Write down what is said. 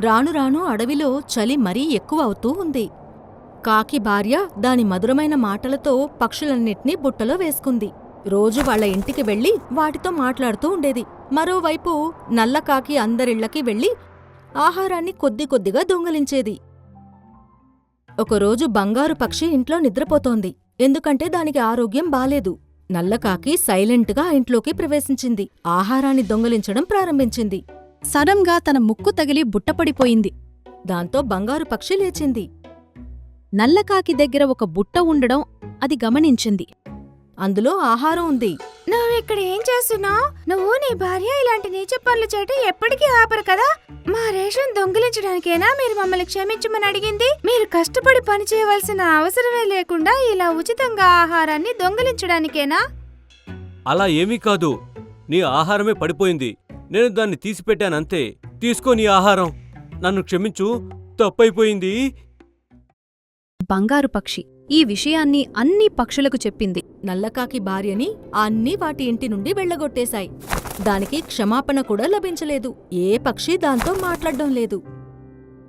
రాను రాను అడవిలో చలి మరీ ఎక్కువ అవుతూ ఉంది. కాకి భార్య దాని మధురమైన మాటలతో పక్షులన్నిటినీ బుట్టలో వేసుకుంది. రోజు వాళ్ళ ఇంటికి వెళ్లి వాటితో మాట్లాడుతూ ఉండేది. మరోవైపు నల్లకాకి అందరిళ్లకి వెళ్లి ఆహారాన్ని కొద్ది కొద్దిగా దొంగిలించేది. ఒకరోజు బంగారు పక్షి ఇంట్లో నిద్రపోతోంది. ఎందుకంటే దానికి ఆరోగ్యం బాలేదు. నల్లకాకి సైలెంట్గా ఆ ఇంట్లోకి ప్రవేశించింది. ఆహారాన్ని దొంగిలించడం ప్రారంభించింది. సడన్గా తన ముక్కు తగిలి బుట్టపడిపోయింది. దాంతో బంగారు పక్షి లేచింది. నల్లకాకి దగ్గర ఒక బుట్ట ఉండడం అది గమనించింది. అందులో ఆహారం ఉంది. నువ్విక్కడ ఏం చేస్తున్నావు? నువ్వు నీ భార్య ఇలాంటి నీచ పనులు చేయటం ఎప్పటికీ ఆపరు కదా? మా రేషన్ దొంగిలించడానికేనా మీరు మమ్మల్ని క్షమించమని అడిగింది? మీరు కష్టపడి పని చేయవలసిన అవసరమే లేకుండా ఇలా ఉచితంగా ఆహారాన్ని దొంగిలించడానికేనా? అలా ఏమీ కాదు, నీ ఆహారమే పడిపోయింది. నేను దాన్ని తీసిపెట్టానంతే. తీసుకో నీ ఆహారం. నన్ను క్షమించు, తప్పైపోయింది. బంగారు పక్షి ఈ విషయాన్ని అన్ని పక్షులకు చెప్పింది. నల్లకాకి భార్యని అన్నీ వాటి ఇంటి నుండి వెళ్లగొట్టేశాయి. దానికి క్షమాపణ కూడా లభించలేదు. ఏ పక్షి దాంతో మాట్లాడ్డం లేదు.